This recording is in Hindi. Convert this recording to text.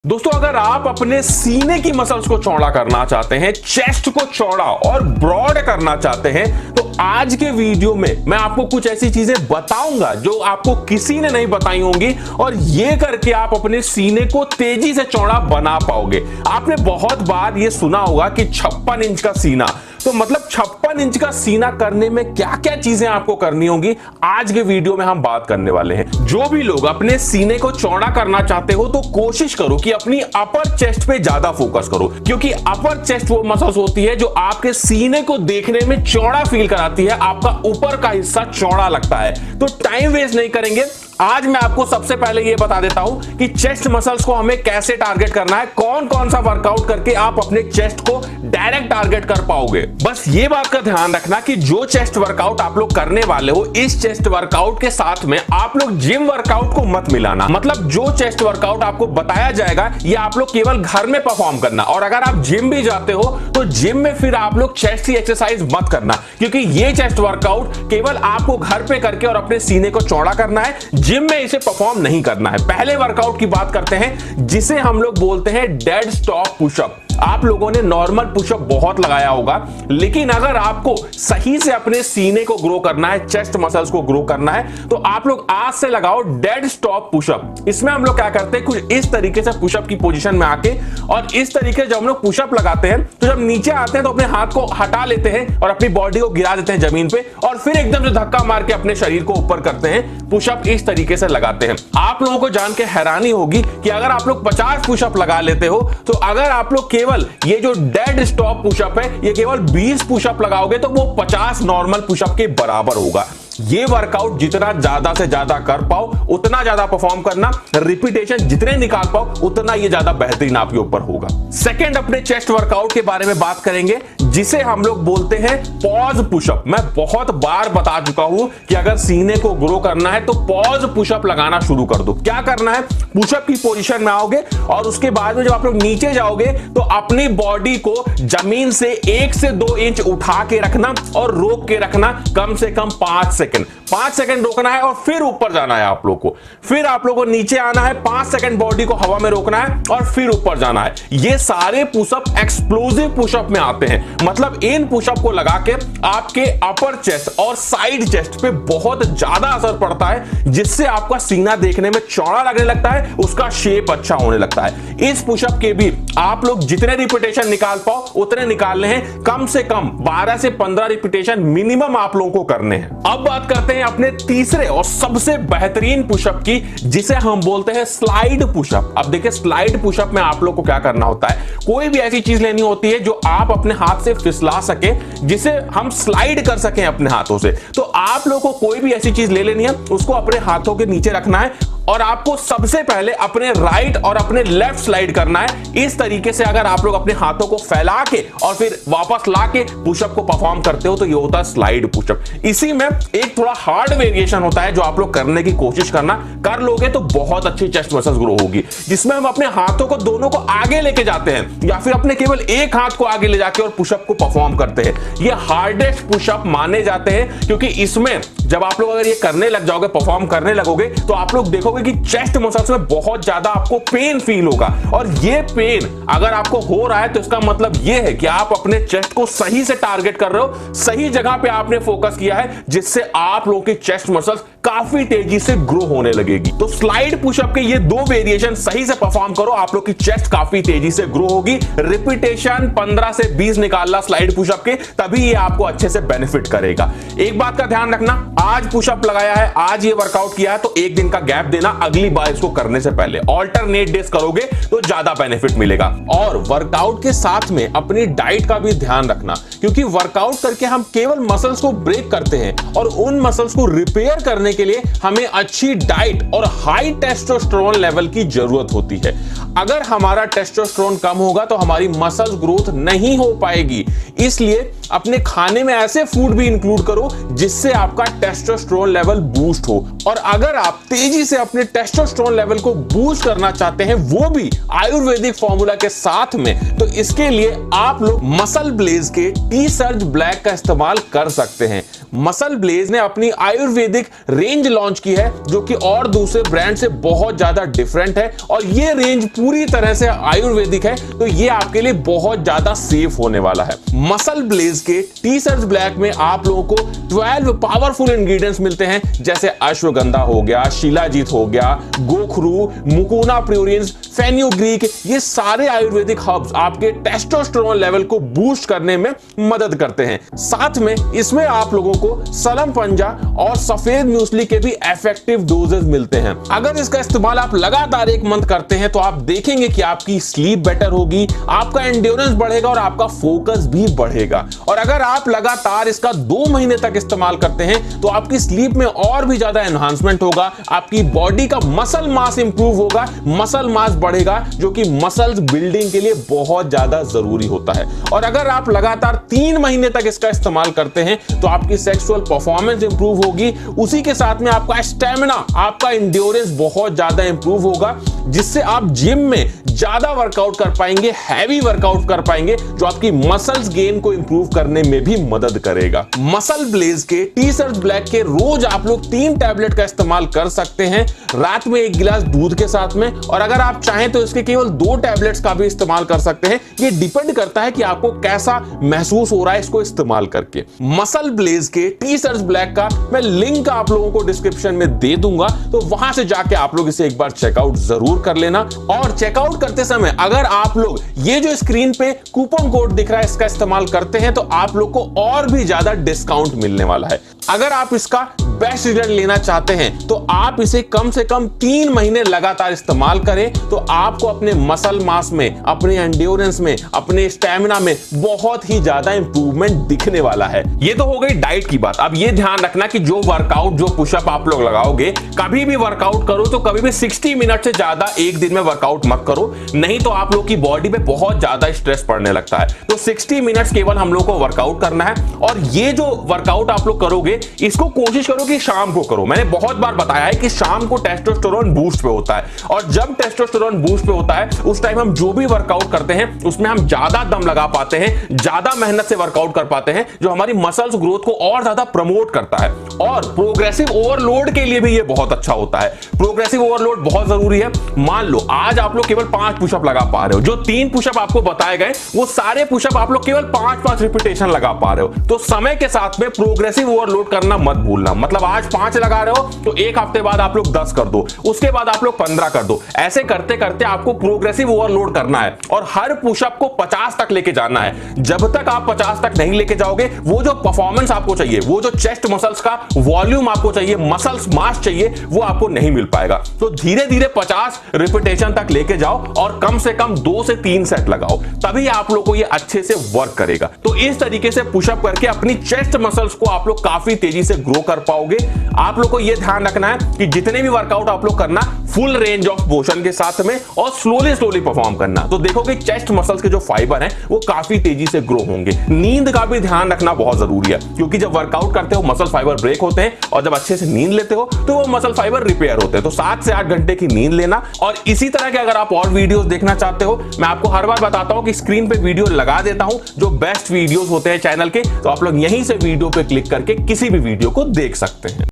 दोस्तों, अगर आप अपने सीने की मसल्स को चौड़ा करना चाहते हैं, चेस्ट को चौड़ा और ब्रॉड करना चाहते हैं, तो आज के वीडियो में मैं आपको कुछ ऐसी चीजें बताऊंगा जो आपको किसी ने नहीं बताई होंगी और ये करके आप अपने सीने को तेजी से चौड़ा बना पाओगे। आपने बहुत बार ये सुना होगा कि 56 इंच का सीना, तो मतलब 56 इंच का सीना करने में क्या क्या चीजें आपको करनी होंगी, आज के वीडियो में हम बात करने वाले हैं। जो भी लोग अपने सीने को चौड़ा करना चाहते हो तो कोशिश करो कि अपनी अपर चेस्ट पे ज्यादा फोकस करो, क्योंकि अपर चेस्ट वो मसल्स होती है जो आपके सीने को देखने में चौड़ा फील कराती है, आपका ऊपर का हिस्सा चौड़ा लगता है। तो टाइम वेस्ट नहीं करेंगे, आज मैं आपको सबसे पहले ये बता देता हूं कि चेस्ट मसल्स को हमें कैसे टारगेट करना है, कौन कौन सा वर्कआउट करके आप अपने चेस्ट को डायरेक्ट टारगेट कर पाओगे। बस ये बात का ध्यान रखना कि जो चेस्ट वर्कआउट आप लोग करने वाले हो, इस चेस्ट वर्कआउट के साथ में आप लोग जिम वर्कआउट को मत मिलाना। मतलब जो चेस्ट वर्कआउट आपको बताया जाएगा ये आप लोग केवल घर में परफॉर्म करना, और अगर आप जिम भी जाते हो तो जिम में फिर आप लोग चेस्ट की एक्सरसाइज मत करना, क्योंकि ये चेस्ट वर्कआउट केवल आपको घर पे करके और अपने सीने को चौड़ा करना है, जिम में इसे परफॉर्म नहीं करना है। पहले वर्कआउट की बात करते हैं जिसे हम लोग बोलते हैं डेड स्टॉक पुशअप। आप लोगों ने नॉर्मल पुशअप बहुत लगाया होगा, लेकिन अगर आपको सही से अपने सीने को ग्रो करना है, चेस्ट मसल्स को ग्रो करना है, तो आप लोग आज से लगाओ डेड स्टॉप पुशअप। इसमें हम लोग क्या करते हैं, कुछ इस तरीके से पुशअप की पोजीशन में आके, और इस तरीके से जब हम लोग पुशअप लगाते हैं तो जब नीचे आते हैं तो अपने हाथ को हटा लेते हैं और अपनी बॉडी को गिरा देते हैं जमीन पे, और फिर एकदम से धक्का मार के अपने शरीर को ऊपर करते हैं। पुशअप इस तरीके से लगाते हैं। आप लोगों को जान के हैरानी होगी कि अगर आप लोग 50 पुशअप लगा लेते हो, तो अगर आप लोग केवल ये जो डेड स्टॉप पुशअप है, ये केवल 20 पुशअप लगाओगे तो वो 50 नॉर्मल पुशअप के बराबर होगा। ये वर्कआउट जितना ज्यादा से ज्यादा कर पाओ उतना ज्यादा परफॉर्म करना, रिपीटेशन जितने निकाल पाओ उतना ये ज्यादा बेहतरीन आपके ऊपर होगा। सेकंड, अपने चेस्ट वर्कआउट के बारे में बात करेंगे जिसे हम लोग बोलते हैं पॉज पुशअप। मैं बहुत बार बता चुका हूं कि अगर सीने को ग्रो करना है तो पॉज पुशअप लगाना शुरू कर दो। क्या करना है, पुशअप की पोजीशन में आओगे और उसके बाद में जब आप लोग नीचे जाओगे तो अपनी बॉडी को जमीन से 1 से 2 इंच उठा के रखना और रोक के रखना, कम से कम 5 सेकंड रोकना है और फिर ऊपर जाना है आप लोग को। फिर आप लोग को नीचे आना है, 5 सेकंड बॉडी को हवा में रोकना है और फिर ऊपर जाना है। ये सारे पुशअप एक्सप्लोसिव पुशअप में आते हैं। मतलब इन पुशअप को लगा के आपके अपर चेस्ट और साइड चेस्ट पे बहुत ज्यादा असर पड़ता है, जिससे आपका सीना देखने में चौड़ा लगने लगता है, उसका शेप अच्छा होने लगता है। इस पुशअप के भी आप लोग जितने रिपीटेशन निकाल पाओ उतने निकालने हैं, कम से कम 12 से 15 रिपीटेशन मिनिमम आप लोगों को करने हैं। अब बात करते हैं अपने तीसरे और सबसे बेहतरीन पुशअप की, जिसे हम बोलते हैं स्लाइड पुशअप। अब देखिए, स्लाइड पुशअप में आप लोग को क्या करना होता है, कोई भी ऐसी चीज लेनी होती है जो आप अपने हाथ से फिसला सके, जिसे हम स्लाइड कर सकें अपने हाथों से। तो आप लोग को कोई भी ऐसी चीज ले लेनी है, उसको अपने हाथों के नीचे रखना है और आपको सबसे पहले अपने राइट और अपने लेफ्ट स्लाइड करना है। इस तरीके से अगर आप लोग अपने हाथों को फैला के और फिर वापस ला के पुशअप को परफॉर्म करते हो तो ये होता है स्लाइड पुशअप। इसी में एक थोड़ा हार्ड वेरिएशन होता है जो आप लोग करने की कोशिश करना, कर लोगे तो बहुत अच्छी चेस्ट मसल्स ग्रो होगी, जिसमें हम अपने हाथों को दोनों को आगे लेके जाते हैं या फिर अपने केवल एक हाथ को आगे ले जाके और पुशअप को परफॉर्म करते हैं। ये हार्डेस्ट पुशअप माने जाते हैं, क्योंकि इसमें जब आप लोग अगर ये करने लग जाओगे, परफॉर्म करने लगोगे, तो आप लोग देखोगे कि चेस्ट मसल्स में बहुत ज्यादा आपको पेन फील होगा। और ये पेन अगर आपको हो रहा है तो इसका मतलब ये है कि आप अपने चेस्ट को सही से टारगेट कर रहे हो, सही जगह पे आपने फोकस किया है, जिससे आप लोगों की चेस्ट मसल्स काफी तेजी से ग्रो होने लगेगी। तो स्लाइड पुशअप के ये 2 वेरिएशन सही से परफॉर्म करो, आप लोग की चेस्ट काफी तेजी से ग्रो होगी। रिपीटेशन 15 से 20 निकालना स्लाइड पुशअप के, तभी ये आपको अच्छे से बेनिफिट करेगा। एक बात का ध्यान रखना, आज पुशअप लगाया है, आज ये वर्कआउट किया है, तो एक दिन का गैप देना अगली बार इसको करने से पहले। ऑल्टरनेट डेज करोगे तो ज्यादा बेनिफिट मिलेगा। और वर्कआउट के साथ में अपनी डाइट का भी ध्यान रखना, क्योंकि वर्कआउट करके हम केवल मसल्स को ब्रेक करते हैं और उन मसल्स को रिपेयर करने के लिए हमें अच्छी डाइट और हाई टेस्टोस्टेरोन लेवल की जरूरत होती है। अगर हमारा टेस्टोस्टेरोन कम होगा तो हमारी मसल्स ग्रोथ नहीं हो पाएगी। इसलिए अपने खाने में ऐसे फूड भी इंक्लूड करो जिससे आपका टेस्टोस्टेरोन लेवल बूस्ट हो। और अगर आप तेजी से अपने टेस्टोस्टेरोन लेवल को बूस्ट करना चाहते हैं, वो भी आयुर्वेदिक फॉर्मूला के साथ में, तो इसके लिए आप लोग मसल ब्लेज के टी सर्ज ब्लैक का इस्तेमाल कर सकते हैं। मसल ब्लेज ने अपनी आयुर्वेदिक रेंज लॉन्च की है, जो कि और दूसरे ब्रांड से बहुत ज्यादा डिफरेंट है, और ये रेंज पूरी तरह से आयुर्वेदिक है, तो ये आपके लिए बहुत ज्यादा सेफ होने वाला है। मसल ब्लेज के टी सर्ज ब्लैक में आप लोगों को 12 पावरफुल इंग्रेडिएंट्स मिलते हैं, जैसे अश्वगंधा हो गया, शिलाजीत हो गया, गोखरू, मुकोना प्योरियंस, फेन्यूग्रीक, ये सारे आयुर्वेदिक हर्ब्स आपके टेस्टोस्टेरोन लेवल को बूस्ट करने में मदद करते हैं। साथ में इसमें आप लोगों को सलम पंजा और सफेद म्यूसली के भी इफेक्टिव डोजेस मिलते हैं। अगर इसका इस्तेमाल आप लगातार 1 मंथ करते हैं, तो आप देखेंगे कि आपकी स्लीप बेटर होगी, आपका एंड्योरेंस बढ़ेगा और आपका फोकस भी बढ़ेगा। और अगर आप लगातार इसका 2 महीने तक इस्तेमाल करते हैं, तो आपकी स्लीप में और भी ज्यादा एनहांसमेंट होगा, आपकी बॉडी का मसल मास इंप्रूव होगा, मसल मास बढ़ेगा, जो कि मसल्स बिल्डिंग के लिए बहुत ज्यादा जरूरी होता है। और अगर आप लगातार 3 महीने तक इसका इस्तेमाल करते हैं, तो आपकी सेक्सुअल परफॉर्मेंस इंप्रूव होगी, उसी के साथ में आपका स्टेमिना, आपका एंड्योरेंस बहुत ज्यादा इंप्रूव होगा, जिससे आप जिम में ज्यादा वर्कआउट कर पाएंगे, हैवी वर्कआउट कर पाएंगे, जो आपकी मसल्स गेन को इंप्रूव करने में भी मदद करेगा। मसल ब्लेज के टी सर्ज ब्लैक के रोज आप लोग 3 टैबलेट का इस्तेमाल कर सकते हैं, रात में 1 गिलास दूध के साथ में, और अगर आप चाहें तो इसके केवल 2 टैबलेट्स का भी इस्तेमाल कर सकते हैं। ये डिपेंड करता है कि आपको कैसा महसूस हो रहा है इसको इस्तेमाल करके। मसल ब्लेज के टी सर्ज ब्लैक का मैं लिंक आप लोगों को डिस्क्रिप्शन में दे दूंगा, तो वहां से जाके आप लोग इसे एक बार चेकआउट जरूर कर लेना। और चेकआउट करते समय अगर आप लोग ये जो स्क्रीन पे कूपन कोड दिख रहा है इसका इस्तेमाल करते हैं, तो आप लोग को और भी ज्यादा डिस्काउंट मिलने वाला है। अगर आप इसका बेस्ट रिजल्ट लेना चाहते हैं, तो आप इसे कम से कम 3 महीने लगातार इस्तेमाल करें, तो आपको अपने मसल मास में, अपने एंड्योरेंस में, अपने स्टैमिना में बहुत ही ज्यादा इंप्रूवमेंट दिखने वाला है। ये तो हो गई डाइट की बात। अब ये ध्यान रखना कि जो वर्कआउट, जो पुशअप आप लोग लगाओगे, कभी भी वर्कआउट करो तो कभी भी 60 मिनट से ज्यादा एक दिन में वर्कआउट मत करो, नहीं तो आप लोग की बॉडी पे बहुत ज्यादा स्ट्रेस पड़ने लगता है। तो 60 मिनट्स केवल हम लोग को वर्कआउट करना है, और ये जो वर्कआउट आप लोग करोगे, इसको कोशिश करो कि शाम को करो। मैंने बहुत बार बताया है कि शाम को टेस्टोस्टेरोन बूस्ट पे होता है, और जब टेस्टोस्टेरोन बूस्ट पे होता है, उस टाइम हम जो भी वर्कआउट करते हैं उसमें हम ज्यादा दम लगा पाते हैं, ज्यादा मेहनत से वर्कआउट कर पाते हैं, जो हमारी मसल्स ग्रोथ को और ज्यादा प्रमोट करता है। और प्रोग्रेसिव ओवरलोड के लिए भी ये बहुत अच्छा होता है। प्रोग्रेसिव ओवरलोड बहुत जरूरी है। मान लो आज आप लोग केवल 5 पुशअप लगा पा रहे हो, जो 3 पुशअप आपको बताए गए, वो सारे पुशअप आप लोग केवल 5-5 रिपीटेशन लगा पा रहे हो, तो समय के साथ में प्रोग्रेसिव ओवरलोड करना मत भूलना। मतलब आज 5 लगा रहे हो, तो 1 हफ्ते बाद आप लोग 10 कर दो, उसके बाद आप लोग 15 कर दो। ऐसे करते करते आपको प्रोग्रेसिव ओवरलोड करना है, और हर पुशअप को 50 तक लेके जाना है। जब तक आप 50 तक नहीं लेके जाओगे, वो जो परफॉर्मेंस आपको चाहिए, वो जो चेस्ट मसल्स का वॉल्यूम आपको चाहिए, मसल्स मास चाहिए, वो आपको नहीं मिल पाएगा। तो धीरे धीरे 50 रिपीटेशन तक लेके जाओ, और कम से कम 2 से 3 सेट लगाओ, तभी आप लोग को ये अच्छे से वर्क करेगा। तो इस तरीके से पुशअप करके अपनी चेस्ट मसल्स को आप लोग काफी तेजी से ग्रो कर पाओगे। आप लोग को यह ध्यान रखना है कि जितने भी वर्कआउट आप लोग करना, फुल रेंज ऑफ मोशन के साथ में, और स्लोली परफॉर्म करना। तो देखोगे चेस्ट मसल्स के जो फाइबर हैं वो काफी तेजी से ग्रो होंगे। नींद का भी ध्यान रखना बहुत जरूरी है, क्योंकि जब वर्कआउट करते हो मसल फाइबर ब्रेक होते हैं, और जब अच्छे से नींद लेते हो तो वो मसल फाइबर रिपेयर होते हैं। तो 7 से 8 घंटे की नींद लेना। और इसी तरह के अगर आप और वीडियोस देखना चाहते हो, मैं आपको हर बार बताता हूं कि स्क्रीन पे वीडियो लगा देता हूं जो बेस्ट वीडियोस होते हैं चैनल के, तो आप लोग यहीं से वीडियो पे क्लिक करके किसी भी वीडियो को देख सकते हैं।